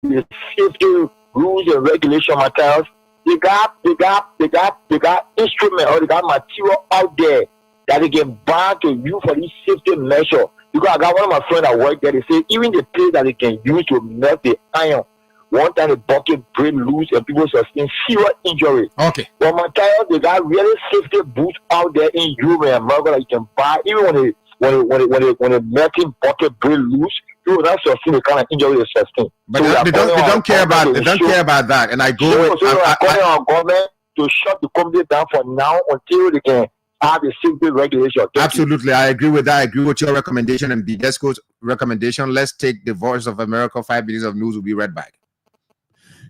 the safety rules and regulation materials. They got instrument or they got material out there that they can buy to use for this safety measure. Because I got one of my friends that work there, they say even the place that they can use to melt the iron, one time the bucket break loose and people sustain serious injury. Okay. But material, they got really safety boots out there in Europe and America that you can buy even when the melting bucket break loose. You will not sustain the kind of injury they sustain. But so they don't care about that. And I go so I'm calling on government to shut the company down for now until they can have a simple regulation. Absolutely, I agree with that. I agree with your recommendation and Bidesco's recommendation. Let's take the Voice of America 5 minutes of news. Will be right back.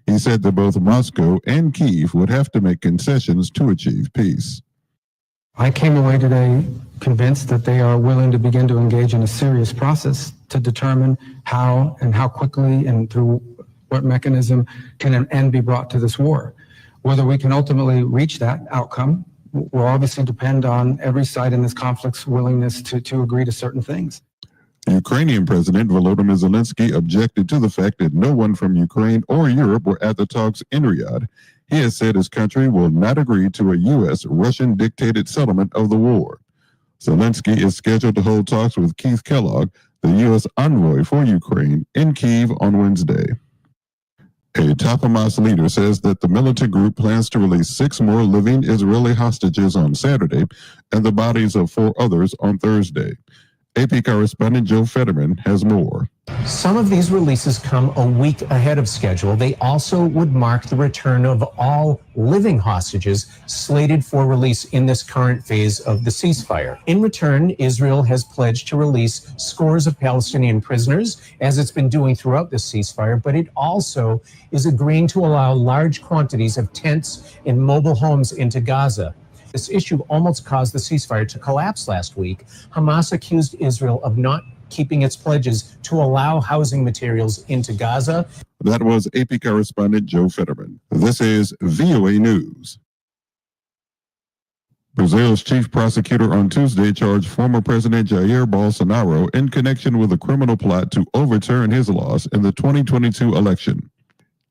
He said that both Moscow and Kyiv would have to make concessions to achieve peace. I came away today convinced that they are willing to begin to engage in a serious process to determine how quickly and through what mechanism can an end be brought to this war. Whether we can ultimately reach that outcome will obviously depend on every side in this conflict's willingness to agree to certain things. Ukrainian President Volodymyr Zelensky objected to the fact that no one from Ukraine or Europe were at the talks in Riyadh. He has said his country will not agree to a U.S. Russian-dictated settlement of the war. Zelensky is scheduled to hold talks with Keith Kellogg, the U.S. envoy for Ukraine, in Kyiv on Wednesday. A top Hamas leader says that the militant group plans to release 6 more living Israeli hostages on Saturday and the bodies of 4 others on Thursday. AP correspondent Joe Fetterman has more. Some of these releases come a week ahead of schedule. They also would mark the return of all living hostages slated for release in this current phase of the ceasefire. In return, Israel has pledged to release scores of Palestinian prisoners, as it's been doing throughout this ceasefire, but it also is agreeing to allow large quantities of tents and mobile homes into Gaza. This issue almost caused the ceasefire to collapse last week. Hamas accused Israel of not keeping its pledges to allow housing materials into Gaza. That was AP correspondent Joe Fetterman. This is VOA News. Brazil's chief prosecutor on Tuesday charged former President Jair Bolsonaro in connection with a criminal plot to overturn his loss in the 2022 election.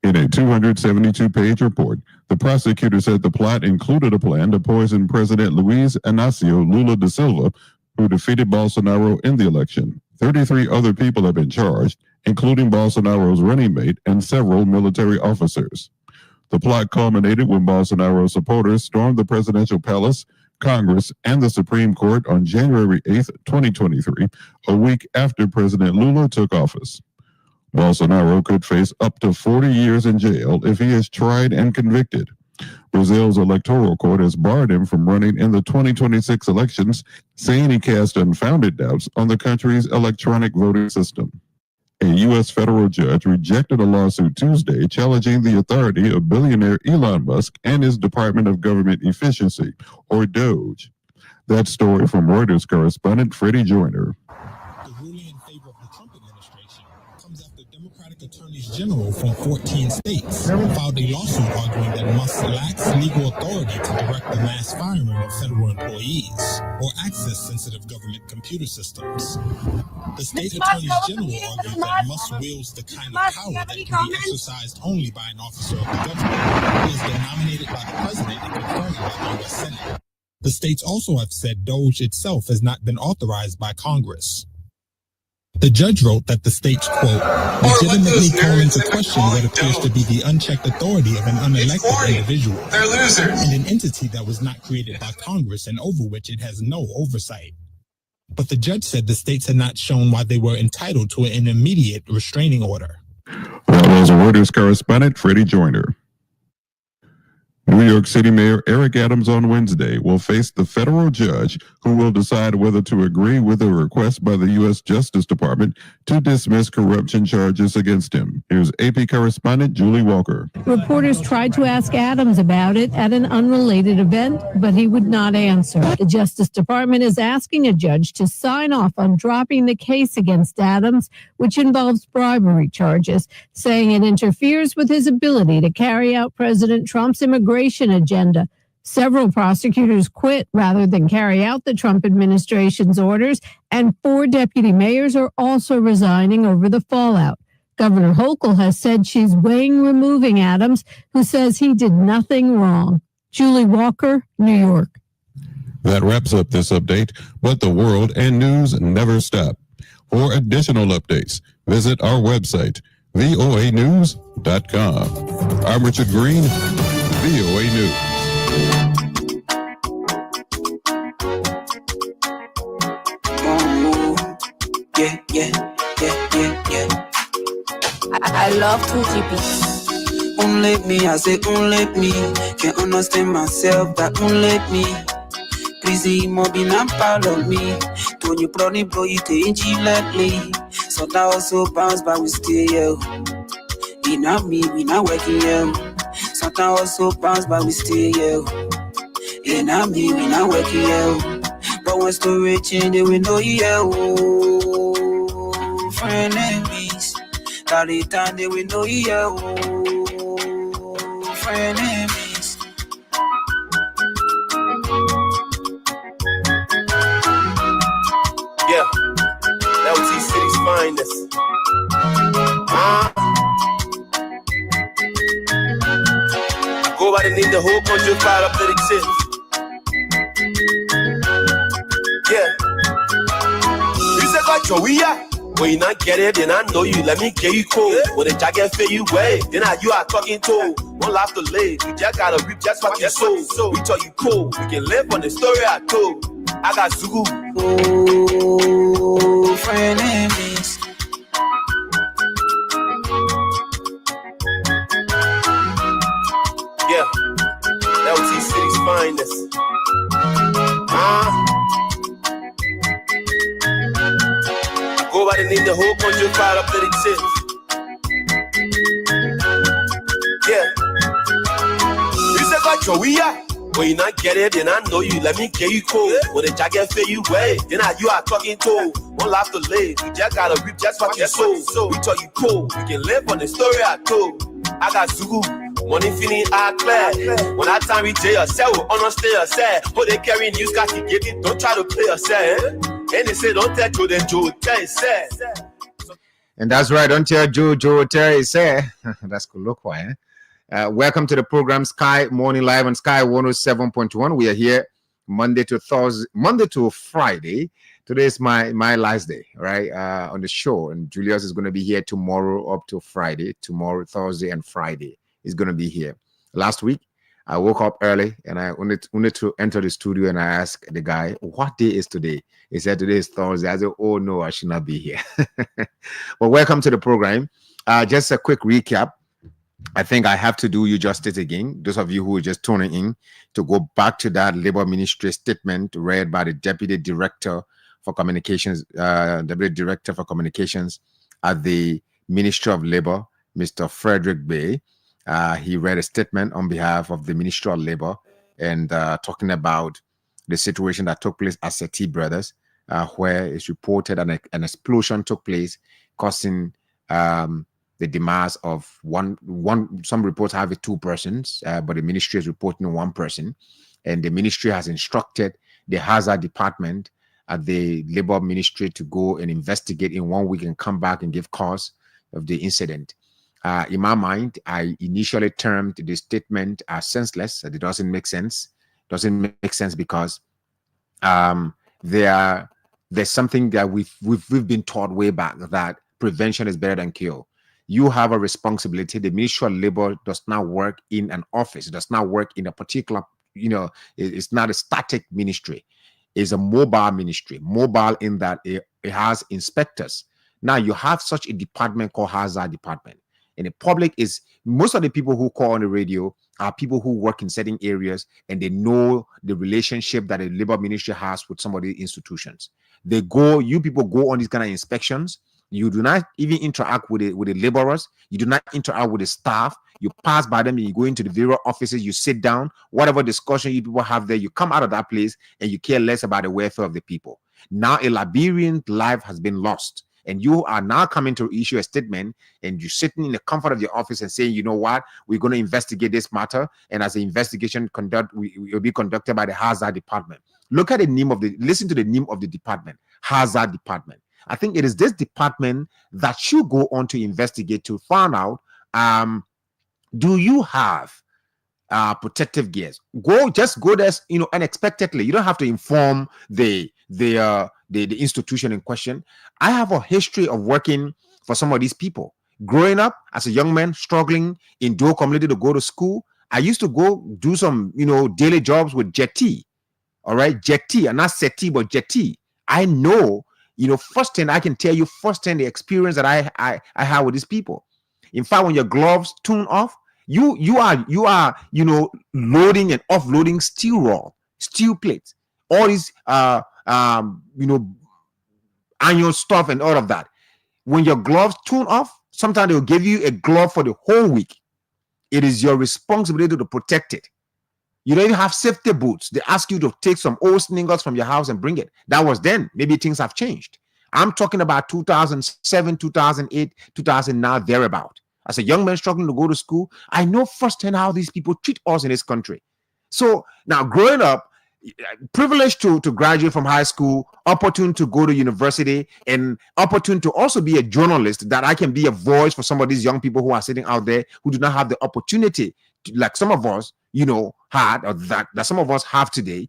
In a 272-page report, the prosecutor said the plot included a plan to poison President Luiz Inácio Lula da Silva, who defeated Bolsonaro in the election. 33 other people have been charged, including Bolsonaro's running mate and several military officers. The plot culminated when Bolsonaro supporters stormed the presidential palace, Congress, and the Supreme Court on January 8, 2023, a week after President Lula took office. Bolsonaro could face up to 40 years in jail if he is tried and convicted. Brazil's electoral court has barred him from running in the 2026 elections, saying he cast unfounded doubts on the country's electronic voting system. A U.S. federal judge rejected a lawsuit Tuesday challenging the authority of billionaire Elon Musk and his Department of Government Efficiency, or DOGE. That story from Reuters correspondent Freddie Joyner. Democratic attorneys general from 14 states filed a lawsuit arguing that Musk lacks legal authority to direct the mass firing of federal employees or access sensitive government computer systems. The state attorneys general argued that Musk wields the kind of power that can be exercised only by an officer of the government who has been nominated by the president and confirmed by the U.S. Senate. The states also have said DOGE itself has not been authorized by Congress. The judge wrote that the states, quote, legitimately call into question what appears to be the unchecked authority of an unelected individual and an entity that was not created by Congress and over which it has no oversight. But the judge said the states had not shown why they were entitled to an immediate restraining order. That was Reuters correspondent Freddie Joyner. New York City Mayor Eric Adams on Wednesday will face the federal judge who will decide whether to agree with a request by the U.S. Justice Department to dismiss corruption charges against him. Here's AP correspondent Julie Walker. Reporters tried to ask Adams about it at an unrelated event, but he would not answer. The Justice Department is asking a judge to sign off on dropping the case against Adams, which involves bribery charges, saying it interferes with his ability to carry out President Trump's immigration agenda. Several prosecutors quit rather than carry out the Trump administration's orders, and 4 deputy mayors are also resigning over the fallout. Governor Hochul has said she's weighing removing Adams, who says he did nothing wrong. Julie Walker, New York. That wraps up this update, but the world and news never stop. For additional updates, visit our website, voanews.com. I'm Richard Green, VOA News. I love 2GB. Only me, I say only me. Can't understand myself, that only me. Please, mobi na follow me. When you brony bro, you can lately. So that also bounce back, we stay here. We not me, we not working here. So that also bounce back, we stay here. We not me, we not working here. But when story change, they will know here. Friend enemies. Carry time, they will know here. Friend enemies. Yeah, LT City's finest. Go by the name the whole country fired up to the tip. Yeah. You said got Joey. When you not get it, then I know you. Let me get you cold. When the jacket feel you way, then you are talking to. One laugh to live. You just gotta reap just what you sow. We taught you cool. We can live on the story I told. I got Zugu. Oh, friend enemies. Yeah, LT City's finest. Go by the name the whole country fired up to the tip. Yeah. You said got Joey. When you not get it, then I know you. Let me get you cold. When the jacket feel you way, then you are talking to. One laugh to live. You just gotta reap just what you sow. We taught you cool. We can live on the story I told. I got Zugu. Money feeling I clear. When I time we jail yourself, understand yourself. How they carry news, got to get it. Don't try to play yourself. And they say, don't tell Joe, then Joe tell yourself. And that's right. Don't tell Joe, Joe tell yourself. That's colloquial, eh? Welcome to the program Sky Morning Live on Sky 107.1. We are here Monday to Friday. Today is my last day, right? On the show. And Julius is going to be here tomorrow up to Friday. Tomorrow, Thursday, and Friday. He's going to be here. Last week, I woke up early and I wanted to enter the studio and I asked the guy, what day is today? He said, today is Thursday. I said, oh no, I should not be here. But welcome to the program. Just a quick recap. I think I have to do you justice again. Those of you who are just tuning in, to go back to that Labor Ministry statement read by the Deputy Director for Communications, at the Ministry of Labor, Mr. Frederick Bay. He read a statement on behalf of the Ministry of Labor and talking about the situation that took place at Seti Brothers, where it's reported an explosion took place, causing the demise of one. Some reports have it 2 persons, but the ministry is reporting 1 person. And the ministry has instructed the hazard department at the labor ministry to go and investigate in 1 week and come back and give cause of the incident. In my mind, I initially termed the statement as senseless. It doesn't make sense. Doesn't make sense because there's something that we've been taught way back, that prevention is better than cure. You have a responsibility. The Ministry of Labor does not work in an office. It does not work in a particular, it's not a static ministry. It's a mobile ministry. Mobile in that it has inspectors. Now you have such a department called hazard department. And the public is, most of the people who call on the radio are people who work in certain areas and they know the relationship that the labor ministry has with some of the institutions. You people go on these kind of inspections. You do not even interact with the laborers. You do not interact with the staff. You pass by them and you go into the various offices, you sit down, whatever discussion you people have there, you come out of that place and you care less about the welfare of the people. Now a Liberian life has been lost. And you are now coming to issue a statement and you're sitting in the comfort of your office and saying, you know what, we're going to investigate this matter. And as the investigation will be conducted by the hazard department. Listen to the name of the department, hazard department. I think it is this department that should go on to investigate to find out, do you have protective gears? Just go there, unexpectedly. You don't have to inform the institution in question. I have a history of working for some of these people. Growing up as a young man, struggling in Dole community to go to school, I used to go do some, daily jobs with Jetty. All right, Jetty, and not SETI, but Jetty. I know, firsthand. I can tell you firsthand the experience that I have with these people. In fact, when your gloves tune off, you are loading and offloading steel rod, steel plates, all these iron stuff and all of that. When your gloves tune off, sometimes they'll give you a glove for the whole week. It is your responsibility to protect it. You don't even have safety boots. They ask you to take some old singles from your house and bring it. That was then. Maybe things have changed. I'm talking about 2007, 2008, 2009, thereabout. As a young man struggling to go to school, I know firsthand how these people treat us in this country. So now, growing up, privileged to graduate from high school, opportune to go to university, and opportune to also be a journalist, that I can be a voice for some of these young people who are sitting out there who do not have the opportunity to, like some of us, had, or that some of us have today.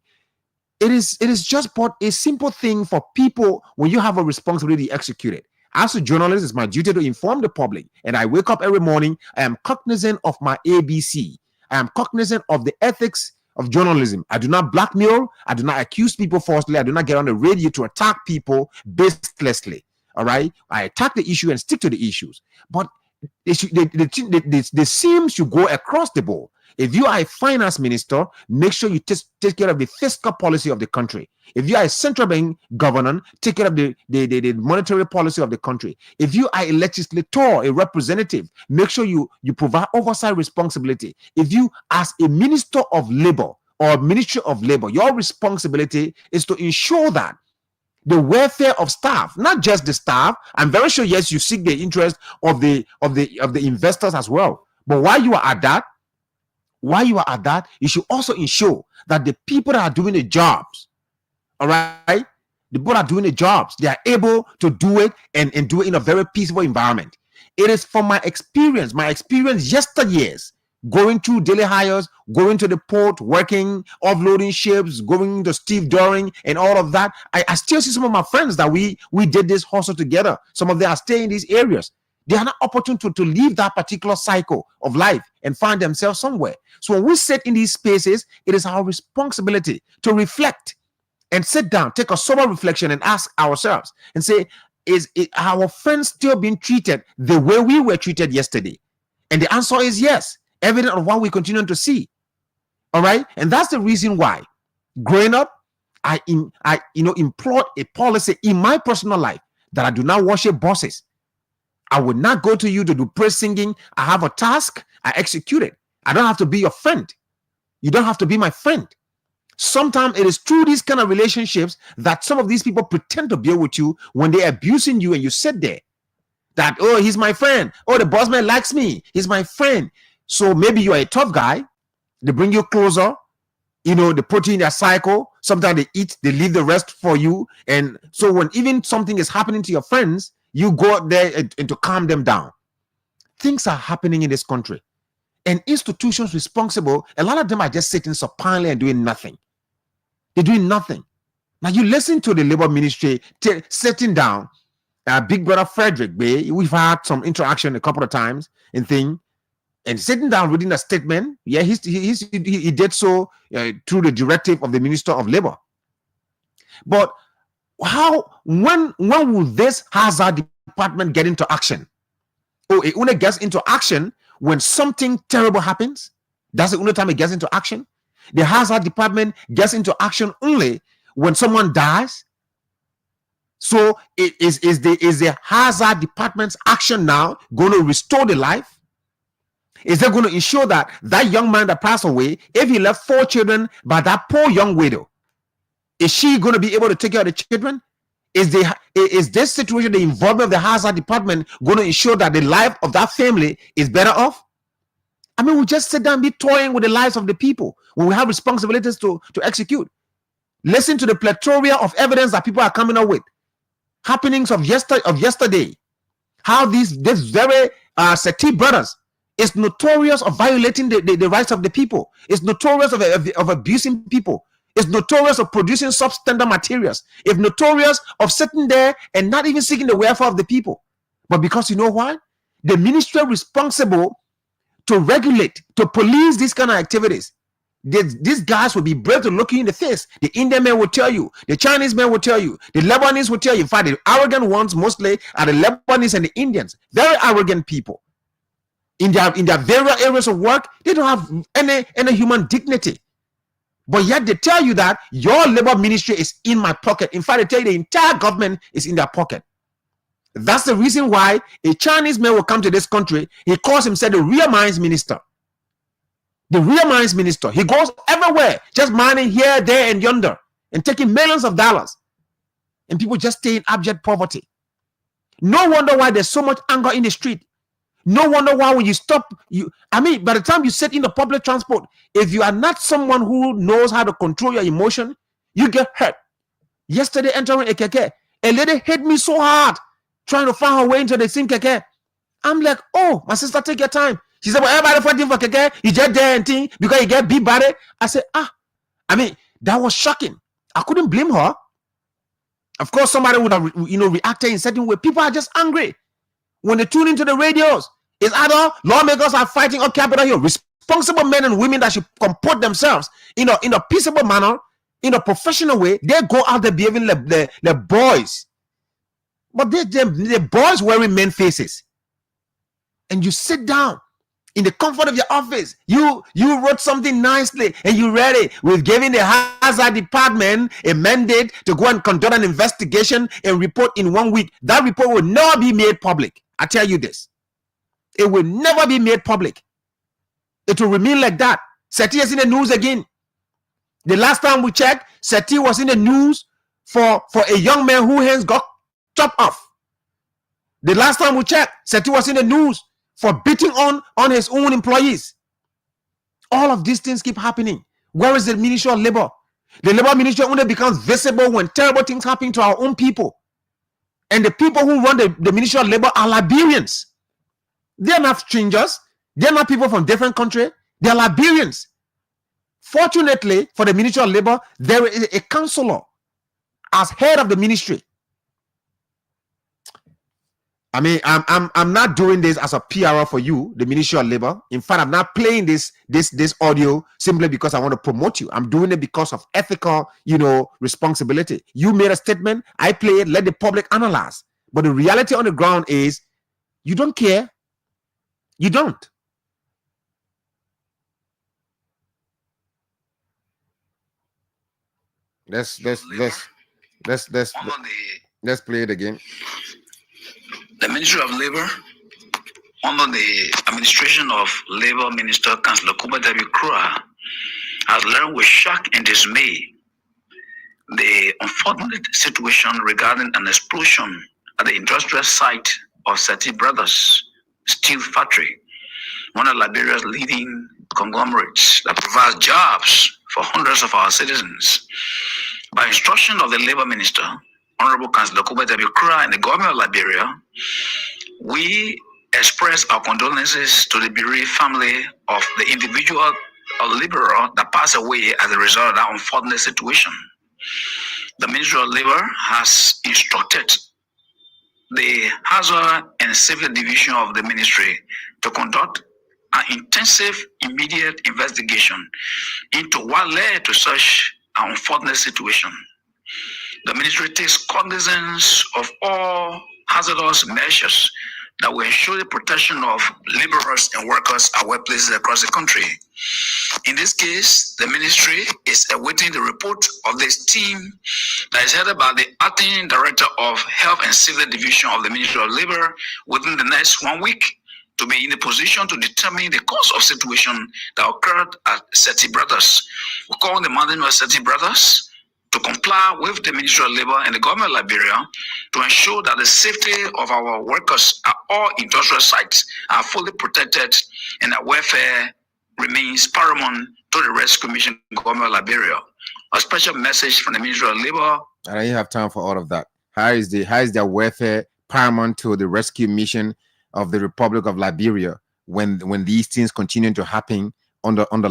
It is just but a simple thing for people when you have a responsibility to execute it. As a journalist, it's my duty to inform the public, and I wake up every morning. I am cognizant of my ABC. I am cognizant of the ethics of journalism. I do not blackmail. I do not accuse people falsely. I do not get on the radio to attack people baselessly. All right, I attack the issue and stick to the issues. But the same should go across the board. If you are a finance minister, make sure you take care of the fiscal policy of the country. If you are a central bank governor, take care of the monetary policy of the country. If you are a legislator, a representative, make sure you provide oversight responsibility. If you, as a minister of labor or ministry of labor, your responsibility is to ensure that the welfare of staff, not just the staff. I'm very sure, yes, you seek the interest of the investors as well. But while you are at that, you should also ensure that the people that are doing the jobs, all right, the people that are doing the jobs, they are able to do it and do it in a very peaceful environment. It is from my experience yesteryears, going through daily hires, going to the port, working, offloading ships, going to Steve Doring and all of that. I still see some of my friends that we did this hustle together. Some of them are staying in these areas. They are not opportune to leave that particular cycle of life and find themselves somewhere. So when we sit in these spaces, it is our responsibility to reflect and sit down, take a sober reflection and ask ourselves and say, is our friends still being treated the way we were treated yesterday? And the answer is yes, evident of what we continue to see. All right. And that's the reason why growing up, I employed a policy in my personal life that I do not worship bosses. I would not go to you to do praise singing. I have a task, I execute it. I don't have to be your friend. You don't have to be my friend. Sometimes it is through these kind of relationships that some of these people pretend to be with you when they're abusing you, and you sit there that, oh, he's my friend. Oh, the boss man likes me. He's my friend. So maybe you're a tough guy. They bring you closer. They put you in their cycle. Sometimes they eat, they leave the rest for you. And so when even something is happening to your friends, you go out there and to calm them down. Things are happening in this country. And institutions responsible, a lot of them are just sitting supinely and doing nothing. They're doing nothing. Now you listen to the labor ministry sitting down. Big brother Frederick Bay, we've had some interaction a couple of times and sitting down reading a statement. Yeah, he did so through the directive of the Minister of Labor. But when will this hazard department get into action? Oh, it only gets into action when something terrible happens. That's the only time it gets into action. The hazard department gets into action only when someone dies. So is the hazard department's action now going to restore the life? Is they going to ensure that young man that passed away, if he left 4 children by that poor young widow, is she going to be able to take care of the children? Is this situation, the involvement of the hazard department, going to ensure that the life of that family is better off? I mean, we just sit down and be toying with the lives of the people when we have responsibilities to execute. Listen to the plethora of evidence that people are coming up with. happenings of yesterday, how these very Seti brothers is notorious of violating the rights of the people. It's notorious of abusing people. It's notorious of producing substandard materials. It's notorious of sitting there and not even seeking the welfare of the people. But because you know why? The ministry responsible to regulate, to police these kind of activities, these guys will be brave to look you in the face. The Indian men will tell you, the Chinese men will tell you, the Lebanese will tell you. In fact, the arrogant ones mostly are the Lebanese and the Indians. Very arrogant people. In their various areas of work, they don't have any human dignity. But yet they tell you that your labor ministry is in my pocket. In fact, they tell you the entire government is in their pocket. That's the reason why a Chinese man will come to this country. He calls himself the real mines minister. The real mines minister. He goes everywhere, just mining here, there, and yonder, and taking millions of dollars. And people just stay in abject poverty. No wonder why there's so much anger in the street. No wonder why when you stop, by the time you sit in the public transport, if you are not someone who knows how to control your emotion, you get hurt. Yesterday, entering a keke, a lady hit me so hard, trying to find her way into the same keke. I'm like, oh, my sister, take your time. She said, well, everybody fighting for keke, you just there and thing because you get beat by it. I said, that was shocking. I couldn't blame her. Of course, somebody would have, reacted in a certain way. People are just angry. When they tune into the radios, it's either lawmakers are fighting on Capitol Hill, responsible men and women that should comport themselves in a peaceable manner, in a professional way. They go out there behaving like the boys. But the boys wearing men faces. And you sit down in the comfort of your office. You wrote something nicely and you read it. We've given the hazard department a mandate to go and conduct an investigation and report in 1 week. That report will never be made public. I tell you this. It will never be made public. It will remain like that. Seti is in the news again. The last time we checked, Seti was in the news for a young man whose hands got chopped off. The last time we checked, Seti was in the news for beating on his own employees. All of these things keep happening. Where is the Ministry of Labor? The Labor Ministry only becomes visible when terrible things happen to our own people. And the people who run the Ministry of Labor are Liberians. They're not strangers. They're not people from different countries. They're Liberians. Fortunately, for the Ministry of Labor, there is a counselor as head of the ministry. I'm not doing this as a PR for you, the Ministry of Labor. In fact, I'm not playing this audio simply because I want to promote you. I'm doing it because of ethical, responsibility. You made a statement, I play it, let the public analyze. But the reality on the ground is you don't care. You don't. Let's play it again. The Ministry of Labor, under the administration of Labor Minister Councillor Kuba W. Krua, has learned with shock and dismay the unfortunate situation regarding an explosion at the industrial site of Seti Brothers Steel Factory, one of Liberia's leading conglomerates that provides jobs for hundreds of our citizens. By instruction of the Labor Minister, Honorable Councillor Kuba W. Krua, and the government of Liberia, we express our condolences to the bereaved family of the individual laborer that passed away as a result of that unfortunate situation. The Ministry of Labor has instructed the Hazard and Safety Division of the ministry to conduct an intensive, immediate investigation into what led to such an unfortunate situation. The ministry takes cognizance of all hazardous measures that will ensure the protection of laborers and workers at workplaces across the country. In this case, the ministry is awaiting the report of this team that is headed by the acting director of Health and Safety Division of the Ministry of Labor within the next 1 week to be in a position to determine the cause of situation that occurred at Seti Brothers. We call the management of Seti Brothers to comply with the Ministry of Labor and the government of Liberia to ensure that the safety of our workers at all industrial sites are fully protected and that welfare remains paramount to the Rescue Mission government of Liberia. A special message from the Ministry of Labor. I don't have time for all of that. How is their welfare paramount to the rescue mission of the Republic of Liberia when these things continue to happen on the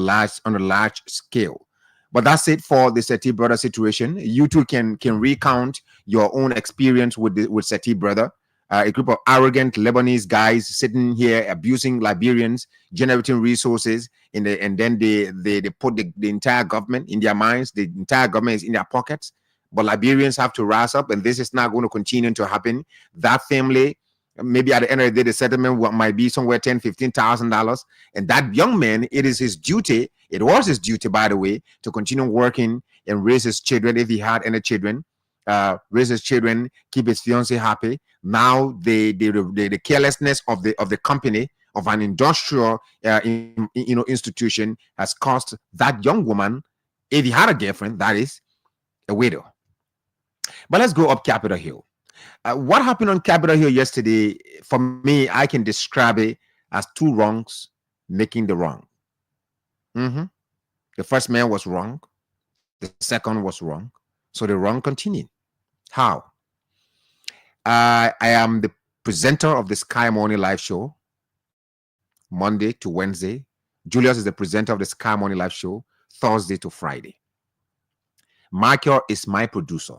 large scale? But that's it for the Seti brother situation. You too can recount your own experience with Seti brother. A group of arrogant Lebanese guys sitting here abusing Liberians, generating resources, and then they put the entire government in their minds. The entire government is in their pockets. But Liberians have to rise up, and this is not going to continue to happen. That family, maybe at the end of the day, the settlement might be somewhere $10,000-$15,000, and that young man, it is his duty. It was his duty, by the way, to continue working and raise his children if he had any children. Raise his children, keep his fiancée happy. Now the carelessness of the company, of an industrial institution, has cost that young woman, if he had a girlfriend, that is, a widow. But let's go up Capitol Hill. What happened on Capitol Hill yesterday, for me, I can describe it as two wrongs making the wrong. The first man was wrong. The second was wrong. So the wrong continued. How? I am the presenter of the Sky Morning Live show, Monday to Wednesday. Julius is the presenter of the Sky Morning Live show, Thursday to Friday. Michael is my producer.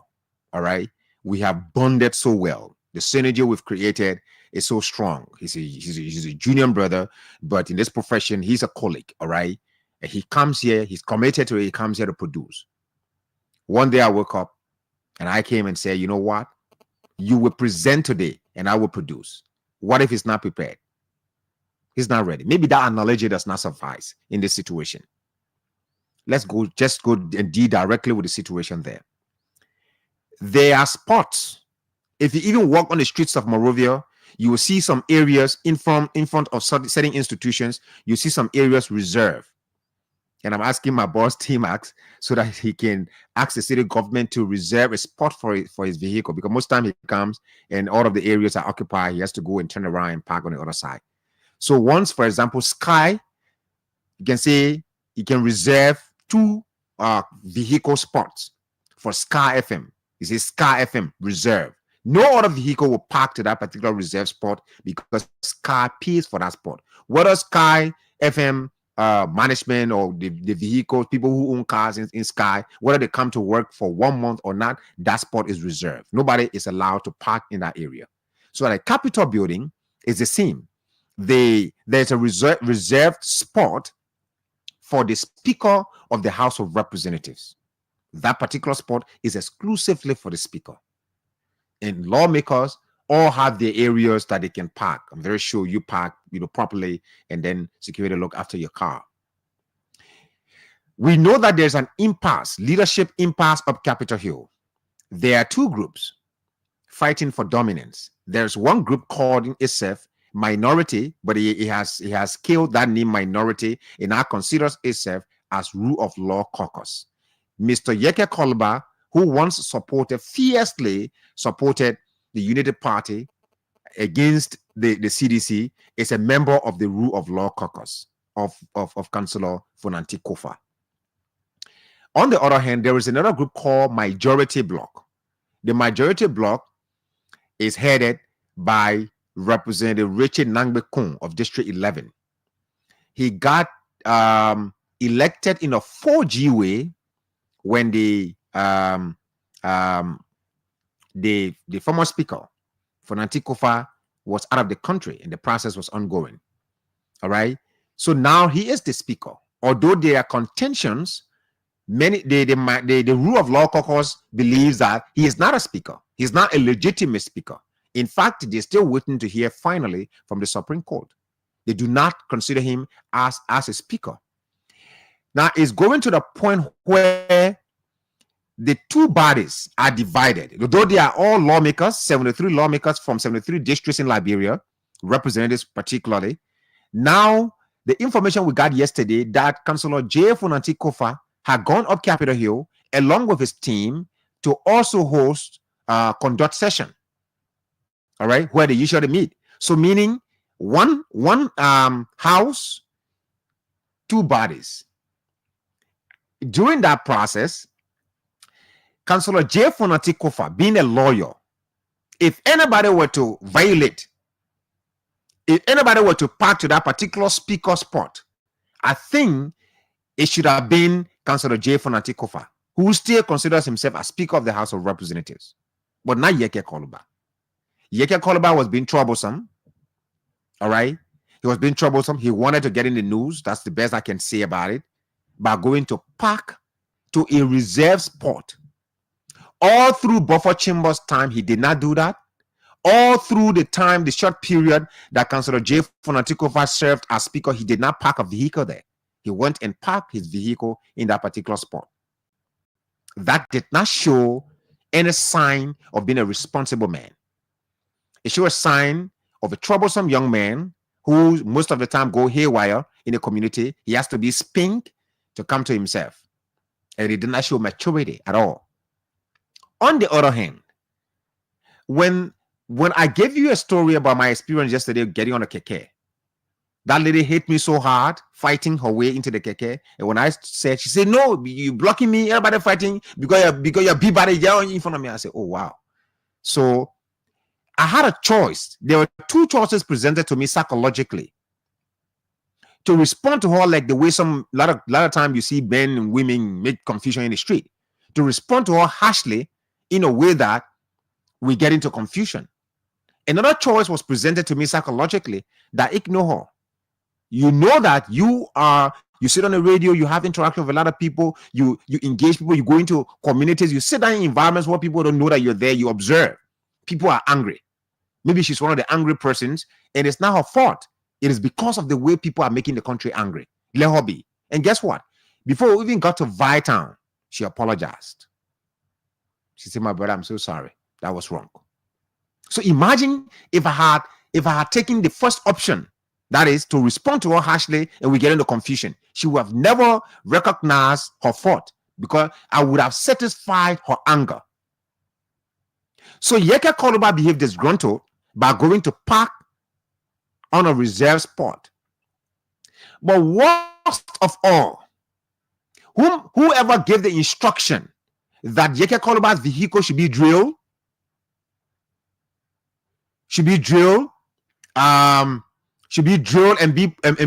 All right. We have bonded so well. The synergy we've created is so strong. He's a junior brother, but in this profession, he's a colleague. All right. And he comes here, he's committed to it, he comes here to produce. One day I woke up and I came and said, you know what? You will present today and I will produce. What if he's not prepared? He's not ready. Maybe that analogy does not suffice in this situation. Let's just go and deal directly with the situation there. There are spots. If you even walk on the streets of Monrovia, you will see some areas in front of certain institutions. You see some areas reserved. And I'm asking my boss, T-Max, so that he can ask the city government to reserve a spot for his vehicle, because most time he comes and all of the areas are occupied. He has to go and turn around and park on the other side. So once, for example, Sky, you can say you can reserve 2 vehicle spots for Sky FM. It says Sky FM reserve. No other vehicle will park to that particular reserve spot because Sky pays for that spot. Whether Sky FM management or the vehicles, people who own cars in Sky, whether they come to work for 1 month or not, that spot is reserved. Nobody is allowed to park in that area. So at the Capitol building, it's the same. There's a reserved spot for the Speaker of the House of Representatives. That particular spot is exclusively for the Speaker. And lawmakers all have their areas that they can park. I'm very sure you park, properly, and then security look after your car. We know that there's an impasse, leadership impasse up Capitol Hill. There are 2 groups fighting for dominance. There's one group called itself Minority, but he has killed that name Minority and now considers itself as Rule of Law Caucus. Mr. Yeke Kolba, who once fiercely supported the Unity Party against the CDC, is a member of the Rule of Law Caucus of Councillor Fonanti Kofa. On the other hand, there is another group called Majority Bloc. The Majority Bloc is headed by Representative Richard Nangbe-Kun of District 11. He got elected in a 4G way when the former speaker, Fonanti Kofa, was out of the country and the process was ongoing. All right. So now he is the speaker. Although there are contentions, the Rule of Law Caucus believes that he is not a speaker. He's not a legitimate speaker. In fact, they're still waiting to hear finally from the Supreme Court. They do not consider him as a speaker. Now it's going to the point where the 2 bodies are divided. Though they are all lawmakers, 73 lawmakers from 73 districts in Liberia, representatives particularly. Now, the information we got yesterday that Councillor J. Fonanti Kofa had gone up Capitol Hill along with his team to also host conduct session. All right, where they usually meet. So meaning one house, 2 bodies. During that process, Councillor J. Fonanti Kofa, being a lawyer, if anybody were to violate, if anybody were to park to that particular speaker spot, I think it should have been Councillor J. Fonati Kofa, who still considers himself a Speaker of the House of Representatives, but not Yeke Koluba. Yeke Koluba was being troublesome. All right. He was being troublesome. He wanted to get in the news. That's the best I can say about it. By going to park to a reserve spot. All through Buffer Chambers' time, he did not do that. All through the time, the short period that Councillor J. Fonati Kofa served as Speaker, he did not park a vehicle there. He went and parked his vehicle in that particular spot. That did not show any sign of being a responsible man. It showed a sign of a troublesome young man who most of the time go haywire in the community. He has to be spanked to come to himself. And it did not show maturity at all. On the other hand, when I gave you a story about my experience yesterday getting on a keke, that lady hit me so hard, fighting her way into the keke. And when I said, she said, no, you blocking me, everybody fighting because you're big body in front of me. I said, oh, wow. So I had a choice. There were two choices presented to me psychologically. To respond to her like the way a lot of time you see men and women make confusion in the street. To respond to her harshly in a way that we get into confusion. Another choice was presented to me psychologically that ignore her. You know that you sit on the radio, you have interaction with a lot of people, you engage people, you go into communities, you sit down in environments where people don't know that you're there, you observe. People are angry. Maybe she's one of the angry persons, and it's not her fault. It is because of the way people are making the country angry. Let her be. And guess what? Before we even got to Vytown, she apologized. She said, my brother, I'm so sorry. That was wrong. So imagine if I had taken the first option, that is to respond to her harshly and we get into confusion. She would have never recognized her fault because I would have satisfied her anger. So Yeke Koluba behaved disgruntled by going to park on a reserve spot. But worst of all, whoever gave the instruction that Yeke Koluba's vehicle should be drilled, and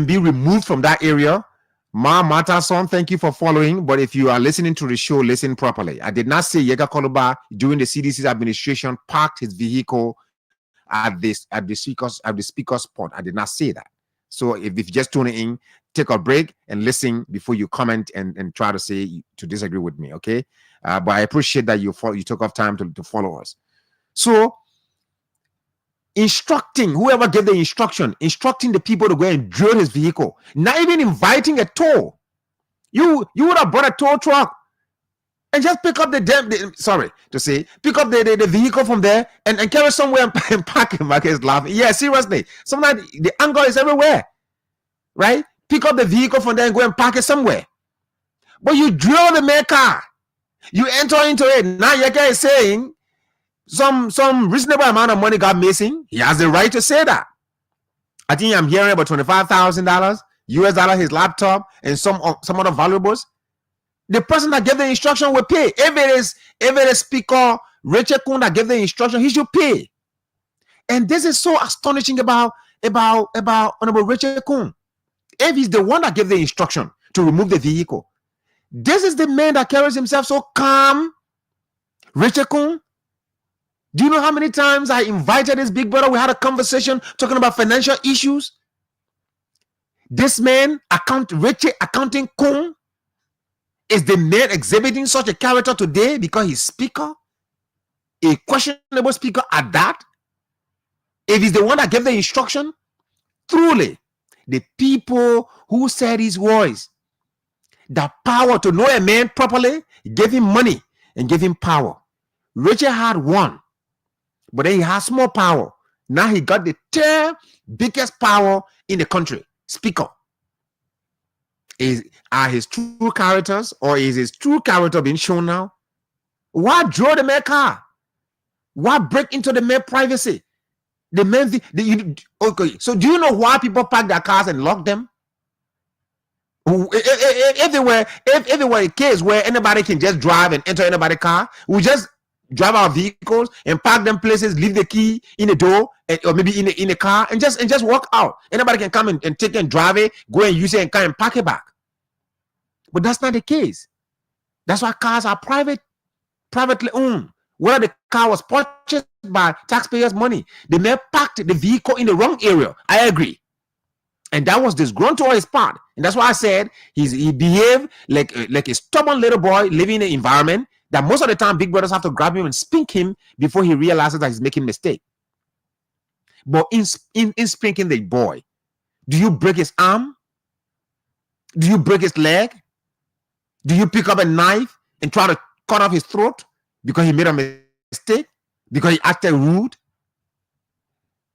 be removed from that area. Ma Matason, thank you for following. But if you are listening to the show, listen properly. I did not say Yeke Koluba during the CDC's administration parked his vehicle at the speaker's spot. I did not say that. So if you just tune in, take a break and listen before you comment and try to disagree with me. Okay, but I appreciate that you took off time to follow us. So whoever gave the instructing the people to go and drill his vehicle, not even inviting a tow. You would have brought a tow truck and just pick up pick up the vehicle from there and carry somewhere and park it. Mark is laughing. Yeah, seriously. Sometimes the anger is everywhere, right? Pick up the vehicle from there and go and park it somewhere. But you drill the main car. You enter into it. Now Yeke is saying some reasonable amount of money got missing. He has the right to say that. I think I'm hearing about $25,000 US dollar, his laptop, and some other valuables. The person that gave the instruction will pay. If it is Speaker Richard Kun that gave the instruction, he should pay. And this is so astonishing about Honorable Richard Kun. If he's the one that gave the instruction to remove the vehicle, this is the man that carries himself so calm. Richard Kun. Do you know how many times I invited his big brother? We had a conversation talking about financial issues. This man, Richard Accounting Kun, is the man exhibiting such a character today because he's speaker, a questionable speaker at that. If he's the one that gave the instruction, truly, the people who said his voice, the power to know a man properly, gave him money and gave him power. Richard had one, but then he has more power. Now he got the third biggest power in the country, speaker. Are his true characters, or is his true character being shown now? Why draw the main car? Why break into the main privacy? Okay, so do you know why people park their cars and lock them? If it were a case where anybody can just drive and enter anybody's car, we just drive our vehicles and park them places, leave the key in the door or maybe in a car and just walk out. Anybody can come and take it and drive it, go and use it and come and pack it back. But that's not the case. That's why cars are privately owned. Whether the car was purchased by taxpayers' money, they may have parked the vehicle in the wrong area. I agree. And that was disgruntled on his part. And that's why I said he behaved like a stubborn little boy living in an environment that most of the time big brothers have to grab him and spink him before he realizes that he's making a mistake. But in spanking the boy, do you break his arm? Do you break his leg? Do you pick up a knife and try to cut off his throat because he made a mistake? Because he acted rude?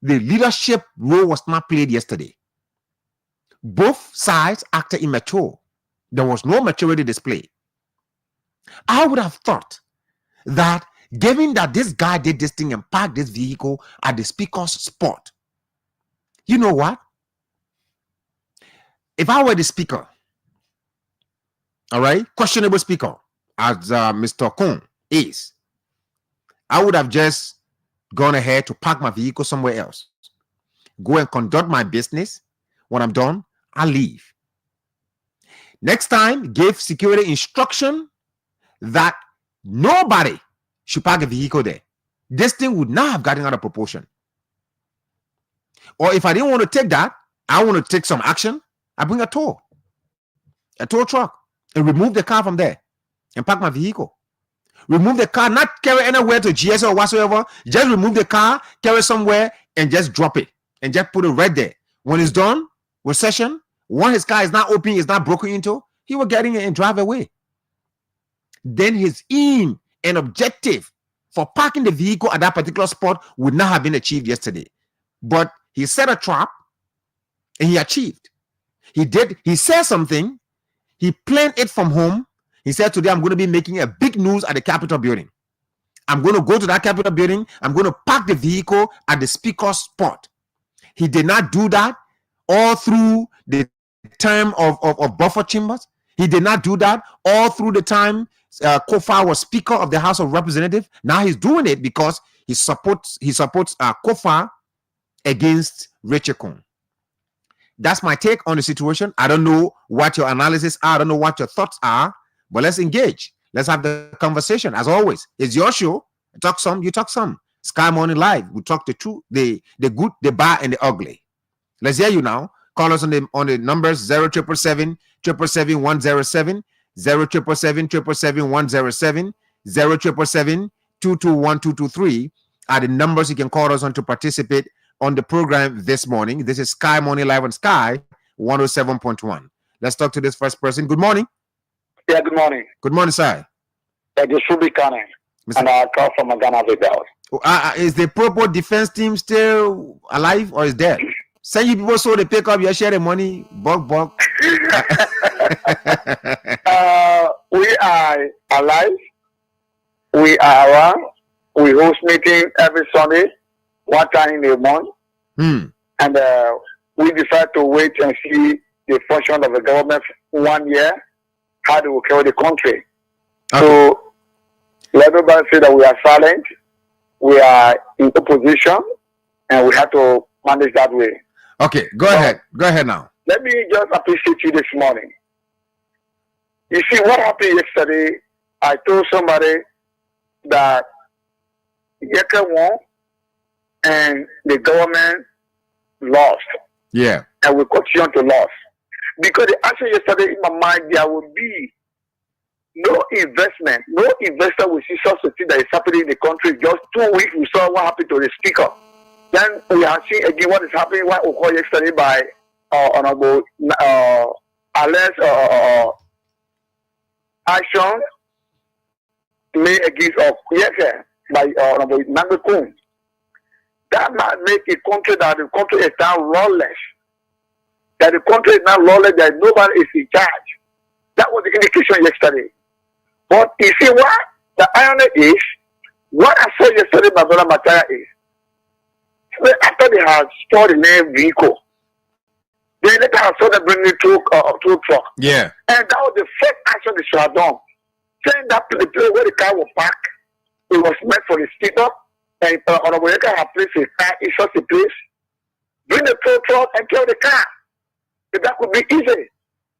The leadership role was not played yesterday. Both sides acted immature. There was no maturity displayed. I would have thought that given that this guy did this thing and parked this vehicle at the speaker's spot, you know what? If I were the speaker, all right, questionable speaker, as Mr. Kun is, I would have just gone ahead to park my vehicle somewhere else, go and conduct my business. When I'm done, I'll leave. Next time, give security instruction that nobody should park a vehicle there. This thing would not have gotten out of proportion. Or if I didn't want to take that, I want to take some action, I bring a tow truck, and remove the car from there and park my vehicle. Remove the car, not carry anywhere to GS or whatsoever. Just remove the car, carry somewhere, and just drop it. And just put it right there. When it's done with session, when his car is not open, is not broken into, he will get in and drive away. Then his aim and objective for parking the vehicle at that particular spot would not have been achieved yesterday. But he set a trap and he achieved. He said something. He planned it from home. He said, today I'm going to be making a big news at the Capitol building. I'm going to go to that Capitol building. I'm going to park the vehicle at the speaker's spot. He did not do that all through the term of buffer chambers. He did not do that all through the time Kofa was Speaker of the House of Representatives. Now he's doing it because he supports Kofa against Rachel Kun. That's my take on the situation. I don't know what your analysis are. I don't know what your thoughts are, but let's engage. Let's have the conversation. As always, it's your show. I talk some, you talk some. Sky Morning Live. We talk the truth, the good, the bad, and the ugly. Let's hear you now. Call us on the numbers 0777 777 107, 0777 777 107, 0777 221 223 are the numbers you can call us on to participate on the program this morning. This is Sky Morning Live on Sky 107.1. Let's talk to this first person. Good morning. Yeah, good morning. Good morning, sir. This should be Kane. And I call from Ghana. Is the Propo defense team still alive or is dead? Send you people so they pick up your share the money. Buck. We are alive. We are around. We host meeting every Sunday, one time in a month. And we decide to wait and see the function of the government 1 year, how they will carry the country. Okay. So let everybody say that we are silent, we are in opposition, and we have to manage that way. Okay, go ahead. Go ahead now. Let me just appreciate you this morning. You see, what happened yesterday, I told somebody that Yeke won and the government lost. Yeah. And we continue to lose. Because the action yesterday in my mind, there will be no investment. No investor will see such a thing that is happening in the country. Just 2 weeks, we saw what happened to the speaker. Then we are seeing again what is happening, what occurred yesterday by Honorable Alex action made against Yeke by Honorable Nangekun. That might make a country that the country is now lawless. That the country is now lawless, that nobody is in charge. That was the indication yesterday. But you see what the irony is, what I saw yesterday by Brother Mataya is, after they had stored the name vehicle, they later had saw them bring the truck. Yeah. And that was the first action they should have done. Saying that the place where the car was parked, it was meant for the speaker, and Honorable Yeka had placed a car in such a place. Bring the tow truck and kill the car. If that could be easy.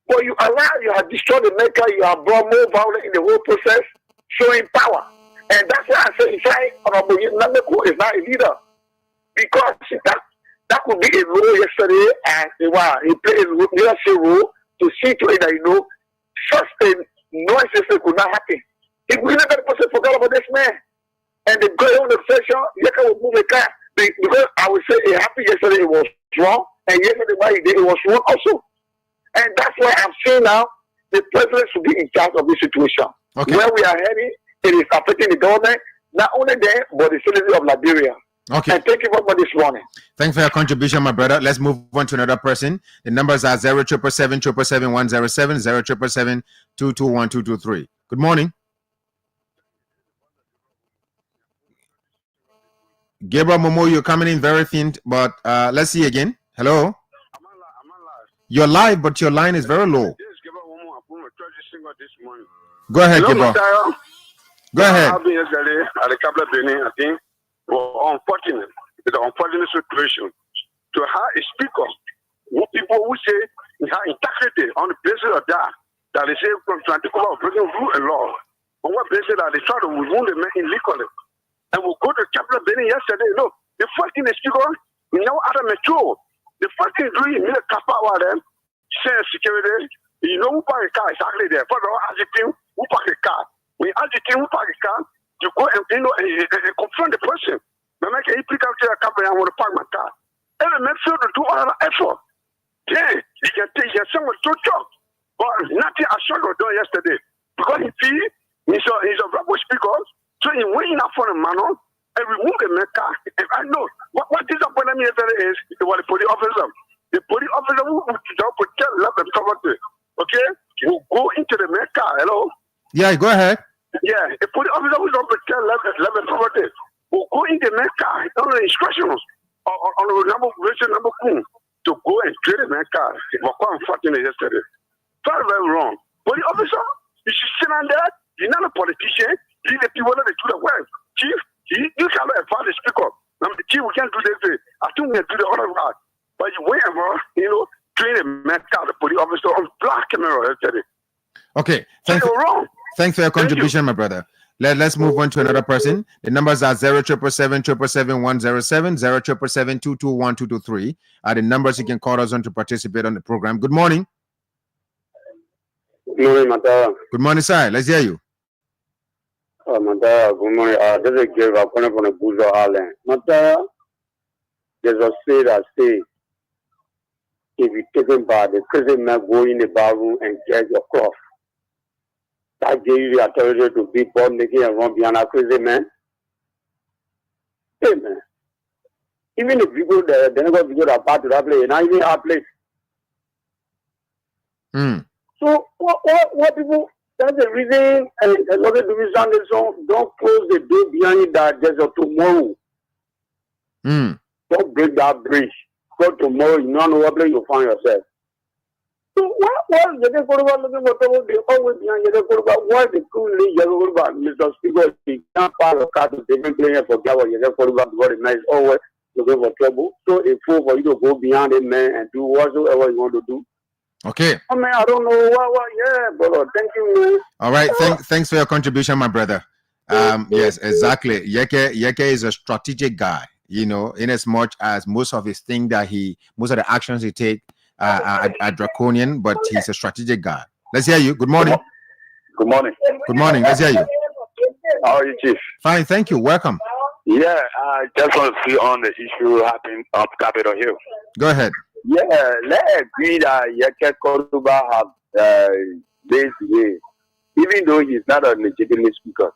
But you have destroyed the maker, you have brought more violence in the whole process, showing power. And that's why I say, Honorable Nameku is not a leader. Because that could be a role yesterday, and he played a leadership role to see to it that, such a noise could not happen. If we let that person forget about this man, and the guy on the session, Yeka will move the car. Because I would say it happened yesterday, it was wrong, and yesterday what he did, it was wrong also. And that's why I'm saying now, the president should be in charge of this situation. Okay. Where we are heading, it is affecting the government, not only there, but the citizens of Liberia. Okay. And thank you very much this morning. Thanks for your contribution, my brother. Let's move on to another person. The numbers are 07777 221 Good morning. Gabriel Momo, you're coming in very faint, but let's see again. Hello? You're live, but your line is very low. Go ahead, Gabriel. Go ahead. I've been yesterday at the capital Benin, I think. Well, unfortunate. It's an unfortunate situation to have a speaker who people who say he has integrity on the basis of that they say from trying to come out breaking rule and law. On what basis that they try to wound the man illegally. And we'll go to the capital Benin yesterday. Look, the first thing the speaker, you know, out of mature. The first thing doing, you need a cap out them, say security, you know who park a car exactly there. For the adjective, who park a car. When you adjective, who park a car, you go and and confront the person. But make a pick up to a company and want to park my car. And the man feel to do another effort. Yeah, you can take your son with two jobs. But nothing I shot or done yesterday. Because he's a rebel speaker, so he went in for the man and remove the man car. And I know what disappointed me yesterday is it was the police officer. The police officer who protect left and property. Okay? Who go into the man car. Hello? Yeah, go ahead. Yeah, the police officer who don't protect left and property. Who go in the man car on the instructions on the number to go and trade the man car. It was quite unfortunate yesterday. Very, very wrong. Police officer, you should sit on that. You're not a politician. You're the people that do the work. Chief, you cannot advise the speaker. Now, the chief, we can't do this. I think we can do the other part. But you wait, train a man car, the police officer on black camera yesterday. Okay. Thanks for your contribution, my brother. Let's move on to another person. The numbers are 07777 077 are the numbers you can call us on to participate on the program. Good morning. Good morning, Mata. Good morning, sir. Let's hear you. Mata, good morning. This is Gabriel from the Buzo Island. Mata, there's a say that say, if you take him by the prison man, go in the barroom and get your cloth. That gave you the authority to be born making and run behind a crazy man. Hey, man. Even if people, they're not going to go to part to that place, not even our place. So, what people, that's the reason, and a lot of the reason don't close the door behind you that there's a tomorrow. Don't break that bridge. Go tomorrow, you don't know what place you find yourself. So, what you get for about looking for the always behind you for about what the cool league about Mr. Speaker, he can't file a card to take playing for Gabo, you get for about what is nice, always looking for trouble. So, it's full for you to go beyond it, man, and do whatsoever you want to do. Okay. Oh, man, I don't know what, yeah, brother. Thank you, man. All right. Thanks for your contribution, my brother. Yes, exactly. Yeke is a strategic guy, in as much as most of the actions he take are draconian, but he's a strategic guy. Let's hear you. Good morning. Good morning. Good morning. Let's hear you. How are you, Chief? Fine. Thank you. Welcome. Yeah, I just want to see on the issue happening up Capitol Hill. Go ahead. Yeah, let's agree that Yeke Koruba have this way, even though he's not a legitimate speaker.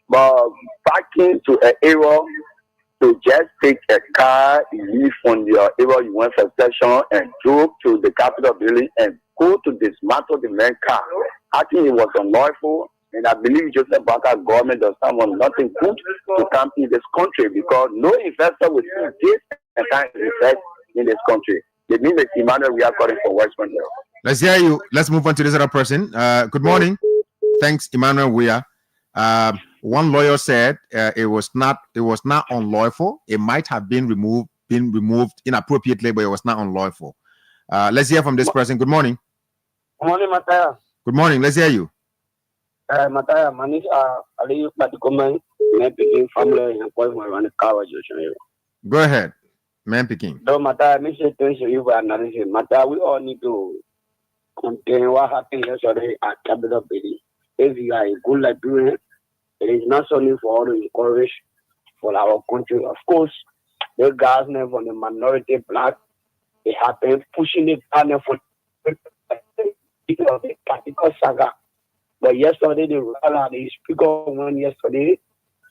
But backing to an area to just take a car, leave from your area you want for session and drove to the Capitol building and go to dismantle the main car. I think it was unlawful, and I believe Joseph Barker government does not want nothing good to come in this country because no investor will see this and time invest in this country. They mean that Emmanuel, we are calling for West Monroe. Let's hear you. Let's move on to this other person. Good morning. Thanks, Emmanuel. We are. One lawyer said it was not unlawful. It might have been removed inappropriately, but it was not unlawful. Let's hear from this person. Good morning. Good morning, Mataya. Good morning. Let's hear you. Mataya, my name is Ali Patikoman, Picking family and appointment on the car. Go ahead, man picking. So, Mataya, me say things you were analyzing. Mataya, we all need to contain what happened yesterday at Capital Building. If you are a good Liberian, it is not only for all to encourage for our country. Of course, the guys from the minority black, they have been pushing it down for the particular saga. But yesterday, the speaker won yesterday.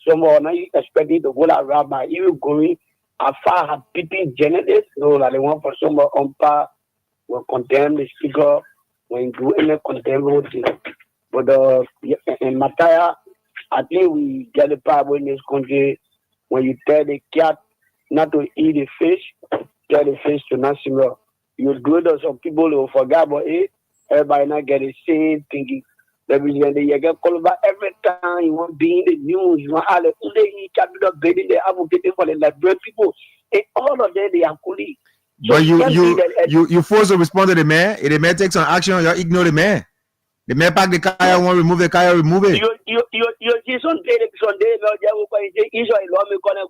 Someone now you expected to go around by even going as far as beating journalists. So that they want for someone on par will condemn the speaker when do any condemn thing. But in Mataya, I think we get the power in this country when you tell the cat not to eat the fish, tell the fish to not swim. You do that, some people will forget about it. Everybody not get the same thinking. You get called back every time you want to be in the news. You want all the capital building, they advocating for the Liberian people. And all of them, they are colleagues. So but you force to respond to the mayor. If the mayor takes some action, you ignore the mayor. The mayor pack the car, want to remove the car, remove it. You see Sunday, Israel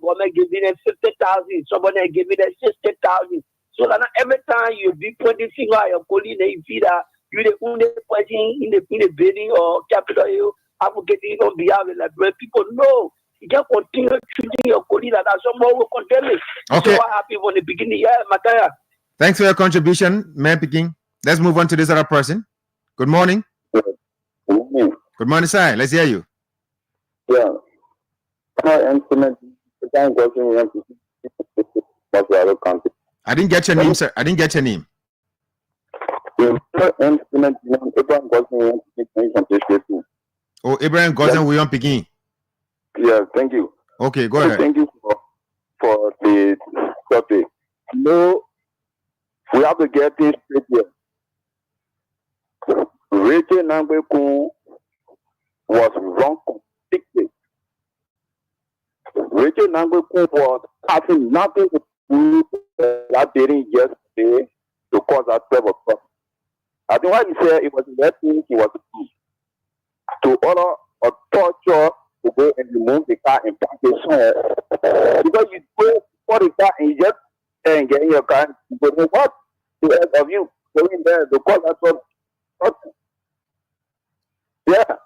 government giving them 50,000, somebody giving them 60,000. So that every time you be pointing finger at your colleague, they feel that you the only person in the building or capital you advocating on behalf of the Liberian people. No, you just continue treating your colleague that someone will condemn it. Okay. So what happened from the beginning? Yeah, Mataya. Thanks for your contribution, man picking. Let's move on to this other person. Good morning. Good morning, sir. Let's hear you. Yeah. I didn't get your name, sir. I didn't get your name. Oh, Abraham Gordon, we on picking. Yeah, thank you. Okay, go ahead. Thank you for the topic. No, we have to get this straight here. Rachel Nambekun was wrong completely. Rachel Nambekun was having nothing to do with that meeting yesterday to cause that 12 o'clock. I think what he said, it was the thing he was to order a torture to go and remove the car and park it somewhere. Because you go for the car and you just and get in your car, you go, what the rest of you going there to cause that torture? Yeah.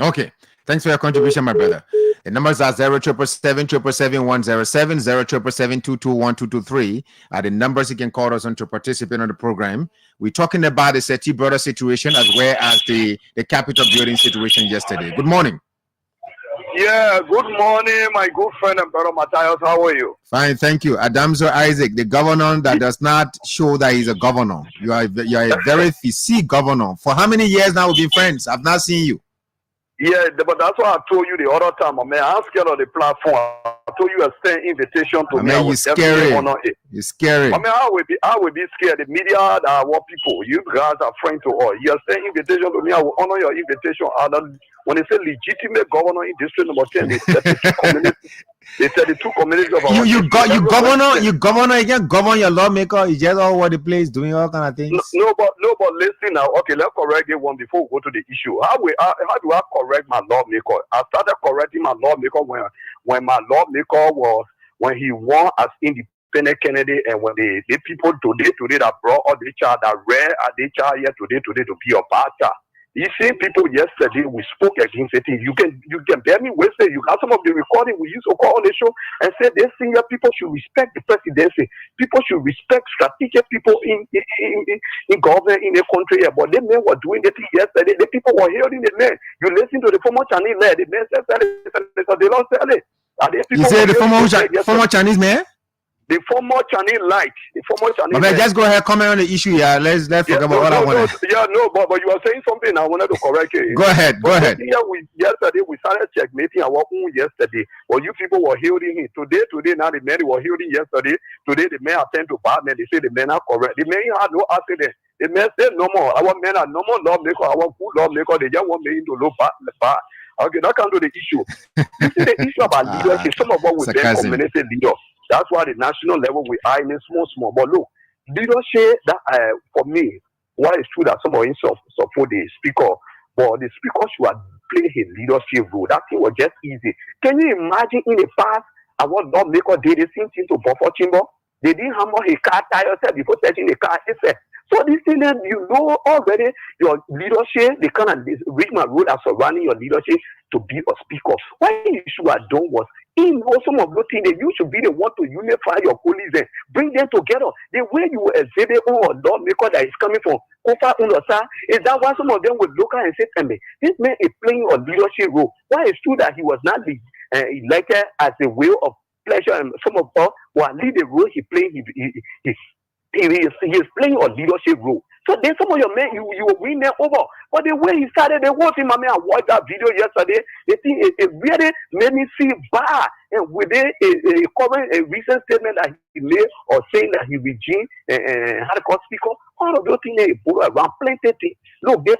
Okay. Thanks for your contribution, my brother. The numbers are 07777 07777221223 are the numbers you can call us on to participate on the program. We're talking about the Seti brother situation as well as the Capitol building situation yesterday. Good morning. Yeah, good morning, my good friend and brother Matthias. How are you? Fine, thank you. Adamso Isaac, the governor that does not show that he's a governor. You are a very fishy governor. For how many years now we've been friends? I've not seen you. Yeah, but that's what I told you the other time. I mean, I'm scared of the platform. I told you a same invitation to me. You're scary. You're scary. I mean, I will be scared. The media are what people. You guys are friends to all. You're saying invitation to me. I will honor your invitation. When they say legitimate governor in district number 10, they said the two communities. They said the two communities of our you governor again, govern your lawmaker. You just all what the place doing all kind of things. No, but listen now. Okay, let's correct it one before we go to the issue. How do I correct my lawmaker? I started correcting my lawmaker when my lawmaker was when he won as independent candidate, and when the people today that brought all the child that read the child here today to be a bad child. You see people yesterday, we spoke against it. You can bear me with it. You got some of the recording we used to call on the show and say they senior people should respect the presidency. People should respect strategic people in government in the country. But the men were doing the thing yesterday. The people were hearing the men. You listen to the former Chinese man. The men said they don't sell it. You say the former Chinese man? The former Chinese light. The former Chinese. Okay, just go ahead, comment on the issue. Yeah, let's forget about what I want. But you are saying something. I wanted to correct you. Go ahead. Yesterday we started checkmating our own yesterday. Well, you people were hearing him today. Now the men were hearing yesterday. Today the men attend to bad men. They say the men are correct. The men had no accident. The men say no more. Our men are no more lawmaker. Our good lawmaker. They just want me to look bad. Okay, now come to the issue. You see the issue about leadership. Some of us will then community leaders. That's why the national level we are in a small. But look, leadership that for me, why it's true that some of them support the speaker, but the speaker should play his leadership role. That thing was just easy. Can you imagine in the past, I was not make a day the same thing to Buffer Chamber? They didn't hammer his car tire before touching the car. So this thing that you know already, your leadership, the kind of regional role are surrounding your leadership to be a speaker. What you should have done was, in some of those things, that you should be the one to unify your colleagues and bring them together. The way you exhibit or lawmaker that is coming from Kofa Unosa, is that why some of them would look at and say, this man is playing a leadership role. Why it's true that he was not elected as a will of pleasure, and some of us will lead the role he played. He is playing a leadership role. So then some of your men, you will win them over. But the way he started, they watched him. I watched that video yesterday. They think it really made me feel bad. And within a recent statement that he made or saying that he regime how to call speaker, all of those things they put around plenty things. Look, if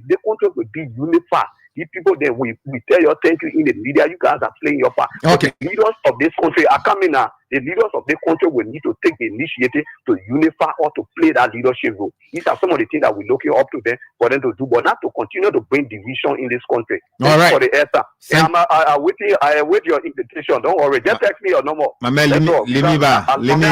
the country would be unified, these people then we tell you thank you in the media, you guys are playing your part. Okay. But the leaders of this country are coming now. The leaders of this country will need to take the initiative to unify or to play that leadership role. These are some of the things that we're looking up to them for them to do, but not to continue to bring division in this country. All right. For the answer. I wait your invitation. Don't worry. Just text me your number. My man, let me I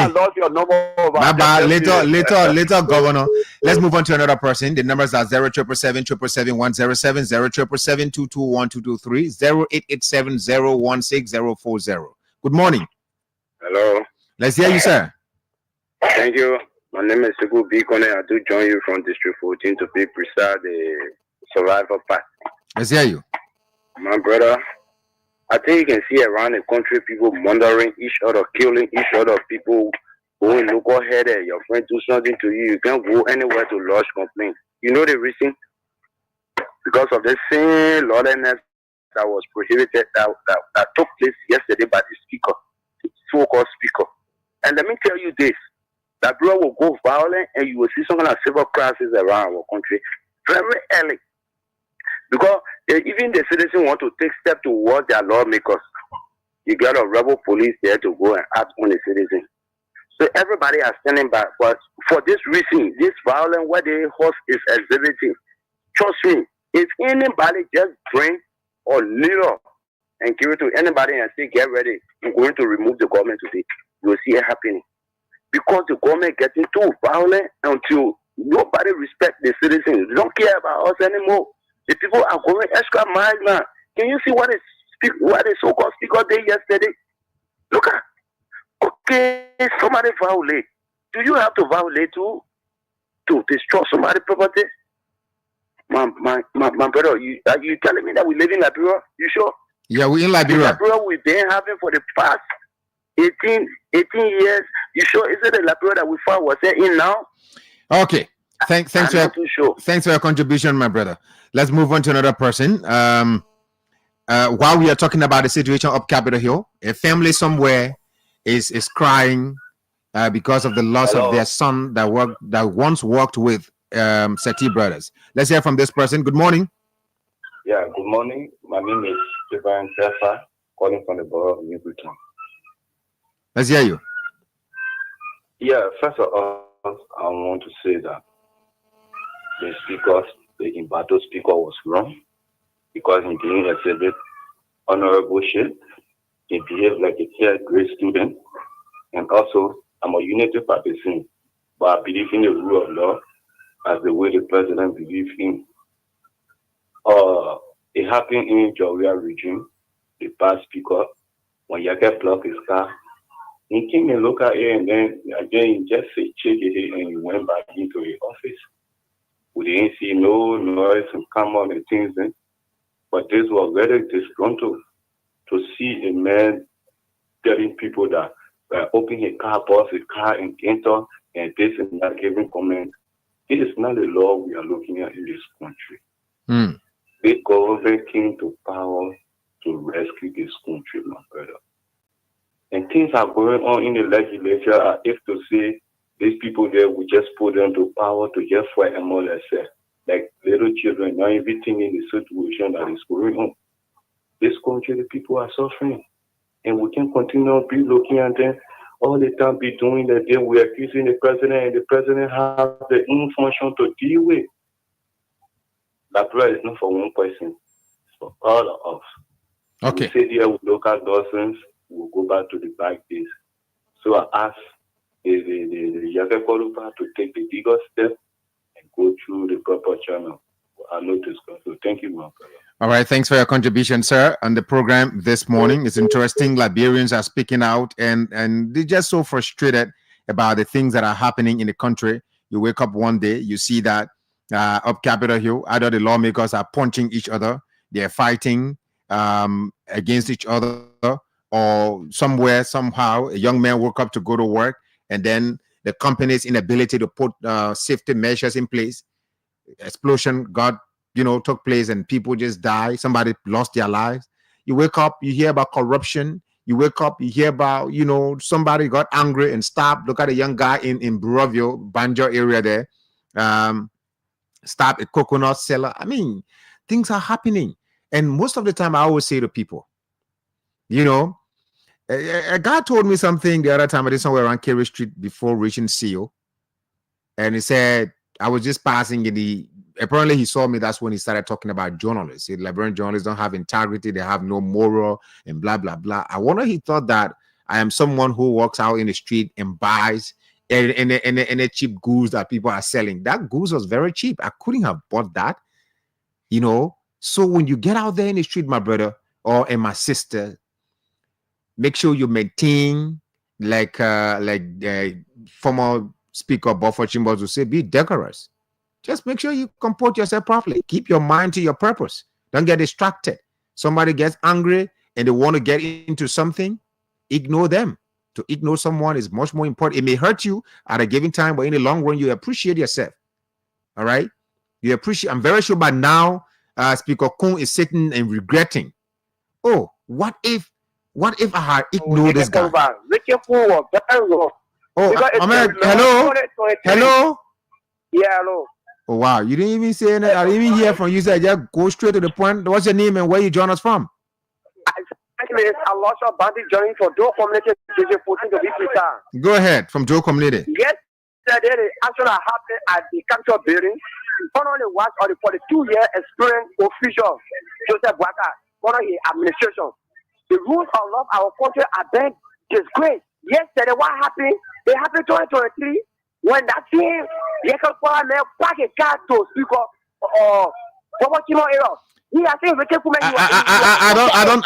lost your number. Bye. Later, Governor. Let's move on to another person. The numbers are 077777107, 07722212223, 0887016040. Good morning. Hello. Let's hear you, sir. Thank you. My name is Sigu Bikone. I do join you from District 14 to be precise, the survivor part. Let's hear you. My brother, I think you can see around the country people murdering each other, killing each other, people going local head. Your friend do something to you, you can't go anywhere to lodge complaint. You know the reason? Because of the same lawlessness that was prohibited, that took place yesterday by the speaker, the so-called speaker. And let me tell you this, that brother will go violent and you will see some kind of civil crisis around our country very early. Because even the citizens want to take steps towards their lawmakers. You got a rebel police there to go and act on the citizens. So everybody is standing back. But for this reason, this violence, what the host is exhibiting, trust me, if anybody just bring or leader and give it to anybody and say, get ready, I'm going to remove the government today, you will see it happening. Because the government getting too violent until nobody respect the citizens. They don't care about us anymore. The people are going extra miles now. Can you see what the so-called speaker did yesterday? Look at, okay, somebody violate. Do you have to violate to destroy somebody's property? My brother, you telling me that we live in Liberia? You sure? Yeah, we're in Liberia. Liberia we've been having for the past 18 years. You sure? Is it the Liberia that we found ourselves in now? Okay. Thanks for your contribution, my brother. Let's move on to another person. While we are talking about the situation up Capitol Hill, a family somewhere is crying because of the loss of their son that once worked with Seti Brothers. Let's hear from this person. Good morning. Yeah, good morning. My name is Stephen Sefa, calling from the borough of New Britain. Let's hear you. Yeah, first of all, I want to say that the Imbato speaker was wrong because he didn't exhibit honorable shit. He behaved like a third grade student. And also, I'm a unity partisan, but I believe in the rule of law as the way the president believes in. It happened in Joria regime, the past speaker, when Yaka blocked his car. He came and looked at it and then again he just said check it and he went back into his office. We didn't see no noise and come on and things then. But this was very disgruntled to see a man telling people that open a car, boss a car and enter and this and that giving comment. It is not the law we are looking at in this country. The government came to power to rescue this country, my brother. And things are going on in the legislature if to say these people there, we just put them to power to just fight and more like little children, not everything in the situation that is going on. this country, the people are suffering. And we can continue to be looking at them all the time, be doing that. Then we are accusing the president, and the president has the own function to deal with. That prayer is not for one person, it's for all of us. Okay. We sit here, we look at dozens, we'll go back to the back days. So I ask the Yake Koruba to take the bigger step and go through the proper channel. I know this. So thank you, my brother. All right, thanks for your contribution, sir, on the program this morning. It's interesting. Liberians are speaking out, and they're just so frustrated about the things that are happening in the country. You wake up one day, you see that up Capitol Hill, either the lawmakers are punching each other, they're fighting against each other, or somewhere, somehow, a young man woke up to go to work, and then the company's inability to put safety measures in place. Explosion took place and people just die. Somebody lost their lives. You wake up, you hear about corruption. You wake up, you hear about, somebody got angry and stopped. Look at a young guy in Buravio, Banjo area there. Stop a coconut seller. I mean, things are happening. And most of the time, I always say to people, a guy told me something the other time. I did somewhere around Kerry Street before reaching CEO. And he said, I was just passing apparently he saw me. That's when he started talking about journalists. Liberian journalists don't have integrity. They have no moral and blah, blah, blah. I wonder he thought that I am someone who walks out in the street and buys any cheap goods that people are selling. That goods was very cheap. I couldn't have bought that, So when you get out there in the street, my brother and my sister, make sure you maintain like former Speaker Buffer Chimbos would say, be decorous. Just make sure you comport yourself properly. Keep your mind to your purpose. Don't get distracted. Somebody gets angry and they want to get into something, ignore them. To ignore someone is much more important. It may hurt you at a given time, but in the long run, you appreciate yourself. All right? You appreciate. I'm very sure by now, Speaker Kun is sitting and regretting. Oh, what if I had ignored this guy? Hello? Yeah, hello. Oh, wow. You didn't even say anything. I didn't even hear from you. Said just go straight to the point. What's your name and where you join us from? I lost a bandit joining for Joe Community. Go ahead, from Joe Community. Yesterday, the action happened at the Capitol building. One of the watch of the 42-year experienced official, Joseph Waka, one of the administration. The rules of law of our country are being disgraced. Yesterday, what happened? It happened 2023 when that team, they can back a car to speak up I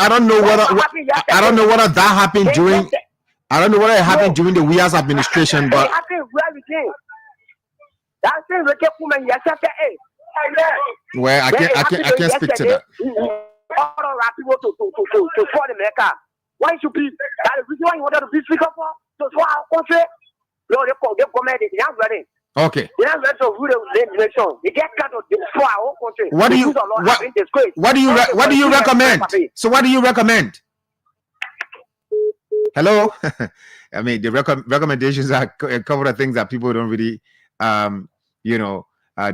don't know whether that happened during. I don't know whether it happened during the Weah's administration, but. Well, I can't speak to that. Why should be that the reason why you wanted to be speaker for? So for our country, they commented. They are ready. Okay. They are ready to rule the nation. They get cut of for our own country. What do you recommend? So what do you recommend? Hello. I mean, the recommendations are cover the things that people don't really,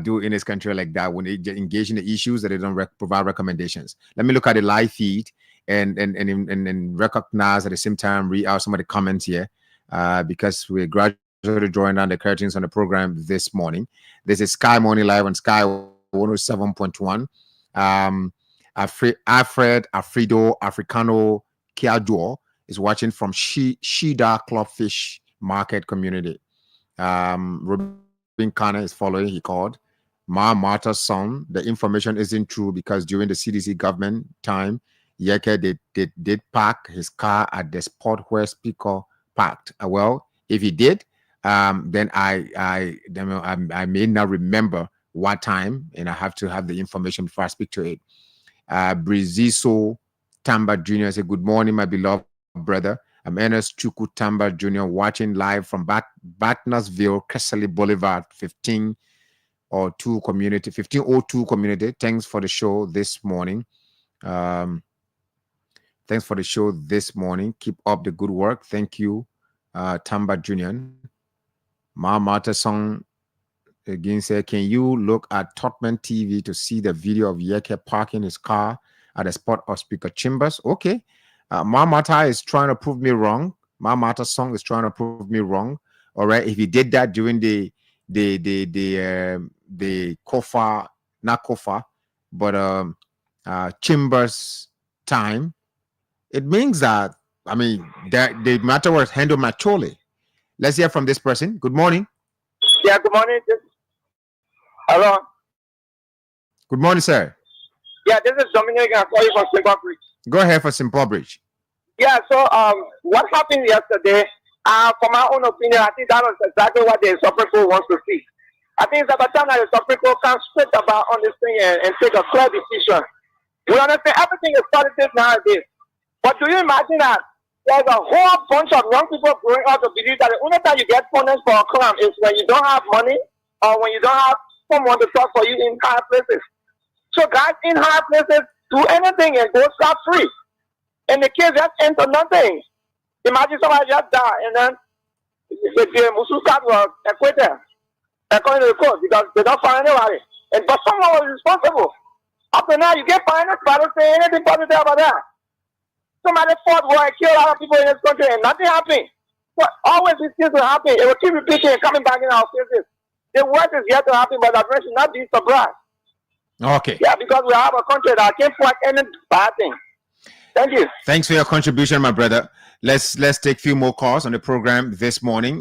do in this country like that when they engage in the issues that they don't provide recommendations. Let me look at the live feed and recognize at the same time read out some of the comments here because we're gradually drawing down the curtains on the program this morning. This is Sky Morning Live on Sky 107.1. Alfred Afrido Africano Kiador is watching from Shida Clubfish Market Community. Robin Kana is following. He called. Martha's son. The information isn't true because during the CDC government time, Yeke did park his car at the spot where Speaker parked. Well, if he did, then I may not remember what time, and I have to have the information before I speak to it. Briziso Tamba Jr. said, "Good morning, my beloved brother. I'm Ernest Chuku Tamba Jr. watching live from Batnasville, Kesselly Boulevard, 1502 community. Thanks for the show this morning. Keep up the good work. Thank you, Tamba Jr. Martha Song again said, can you look at Totman TV to see the video of Yeke parking his car at the spot of Speaker Chambers. Okay. Mamata is trying to prove me wrong. Mamata's song is trying to prove me wrong. All right. If he did that during the Kofa, not Kofa, but Chambers time, it means that, I mean, that the matter was handled maturely. Let's hear from this person. Good morning. Yeah, good morning. Hello. Good morning, sir. Yeah, this is Dominic. I'm calling from Simple Bridge. Go ahead for Simple Bridge. Yeah, so what happened yesterday, from my own opinion, I think that was exactly what the Supreme Court wants to see. I think it's about time that the Supreme Court can straight about on this thing and take a clear decision. We understand everything is politics nowadays. But do you imagine that there's a whole bunch of young people growing up to believe that the only time you get punished for a crime is when you don't have money or when you don't have someone to talk for you in high places. So guys in high places do anything and go scot-free. And the kids just enter nothing. Imagine somebody just die and then the Musukat was acquitted according to the court because they don't find anybody. But someone was responsible. Up to now, you get fined by not saying anything positive about that. Somebody fought war and killed a lot of people in this country and nothing happened. But always these things will happen. It will keep repeating and coming back in our faces. The worst is yet to happen, but that should not be surprised. Okay. Yeah, because we have a country that can't fight any bad thing. Thank you. Thanks for your contribution, my brother. Let's take a few more calls on the program this morning.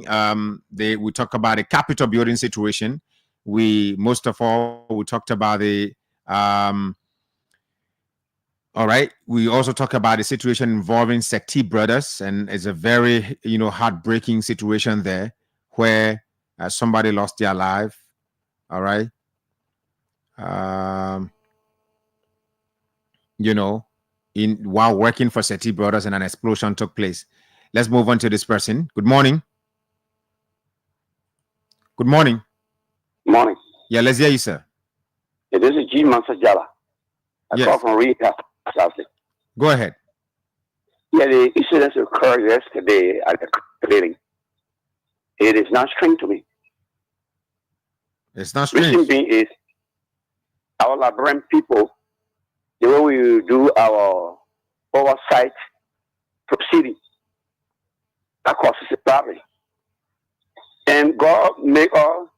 We talk about the Capitol building situation. We talked about the all right. We also talk about the situation involving Sekti brothers, and it's a very heartbreaking situation there where somebody lost their life. All right. While working for Sekti brothers, and an explosion took place. Let's move on to this person. Good morning. Good morning. Morning. Yeah, let's hear you, sir. Yeah, this is G. Mansajala. I call from Rita. Go ahead. Yeah, the incident occurred yesterday at the building. It is not strange to me. It's not strange. Reason being is our Liberian people, the way we do our oversight proceeding, that causes a problem. And God make all,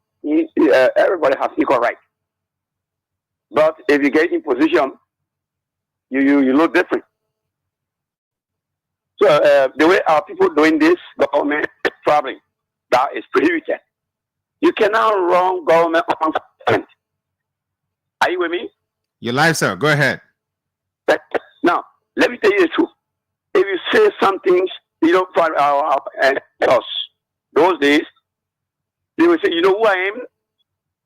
everybody has equal right. But if you get in position, you look different. So the way our people doing this, government traveling, that is prohibited. You cannot run government on government. Are you with me? You're live, sir. Go ahead. Now, let me tell you the truth. If you say some things you don't find out us, those days, they will say, you know who I am?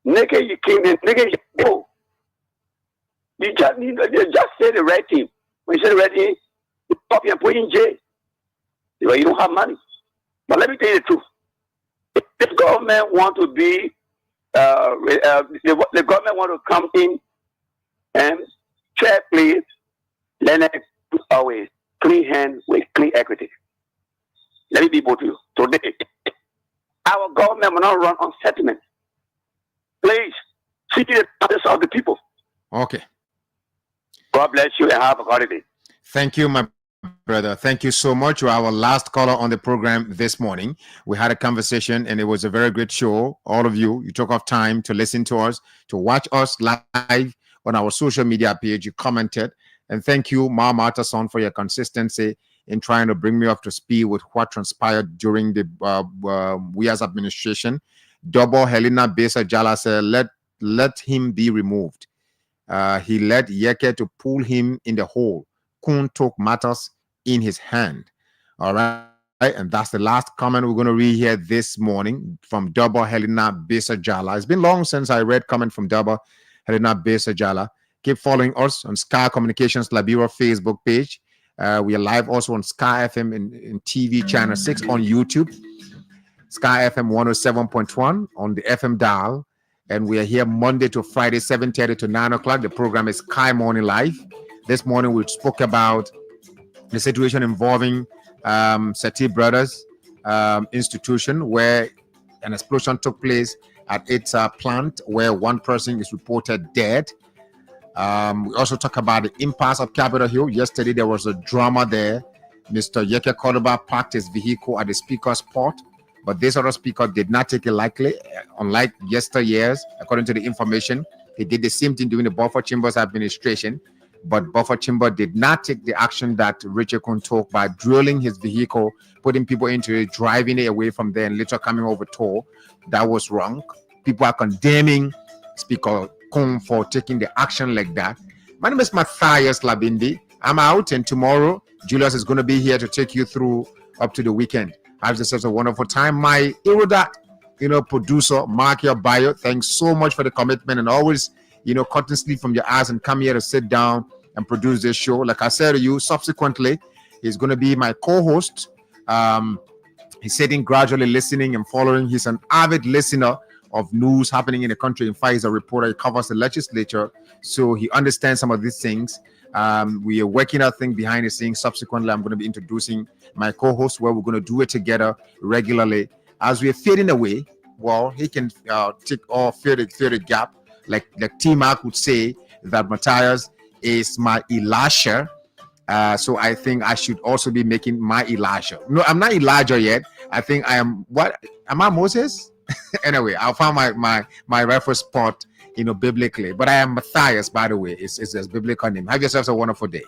Naked you came in, naked you go. You just say the right thing. When you say the right thing, you pop and put in jail. You don't have money. But let me tell you the truth. If the government want to be, the government want to come in and fair play, let them always clean hand with clean equity. Let me be bold to you. Today, our government will not run on settlement. Please, see the interest of the people. Okay. God bless you and have a holiday. Thank you, my brother. Thank you so much. You are our last caller on the program this morning. We had a conversation and it was a very great show. All of you took off time to listen to us, to watch us live on our social media page. You commented. And thank you, Ma Martason, for your consistency in trying to bring me up to speed with what transpired during the WIA's administration. Double Helena Besa Jala said, let him be removed. He led Yeke to pull him in the hole. Kun took matters in his hand. All right. And that's the last comment we're going to read here this morning from Double Helena Besa Jala. It's been long since I read comment from Double Helena Besa Jala. Keep following us on Sky Communications Liberia Facebook page. We are live also on Sky FM in TV channel 6 on YouTube. Sky FM 107.1 on the FM dial. And we are here Monday to Friday, 7:30 to 9 o'clock. The program is Sky Morning Live. This morning we spoke about the situation involving Sekti Brothers institution where an explosion took place at its plant where one person is reported dead. We also talk about the impasse of Capitol Hill. Yesterday, there was a drama there. Mr. Yeke Cordoba parked his vehicle at the speaker's spot, but this other speaker did not take it lightly. Unlike yesteryears, according to the information, he did the same thing during the Buffer Chambers administration, but Buffer Chamber did not take the action that Richard Kun took by drilling his vehicle, putting people into it, driving it away from there, and later coming over toll. That was wrong. People are condemning Speaker Kun for taking the action like that. My name is Matthias Labindi. I'm out, and tomorrow Julius is going to be here to take you through up to the weekend. Have yourselves a wonderful time. My erudite, producer, Mark Your Bio, thanks so much for the commitment and always, cutting sleep from your eyes and come here to sit down and produce this show. Like I said to you, subsequently, he's going to be my co-host. He's sitting gradually listening and following. He's an avid listener of news happening in the country. In fact, he's a reporter. He covers the legislature, so he understands some of these things. We are working out things behind the scenes. Subsequently, I'm going to be introducing my co-host, where we're going to do it together regularly. As we're fading away, well, he can fill the gap. Like T-Mac would say that Matthias is my Elisha. So I think I should also be making my Elijah. No, I'm not Elijah yet. I think I am. What am I, Moses? Anyway, I'll find my reference spot, biblically. But I am Matthias, by the way. It's a biblical name. Have yourselves a wonderful day.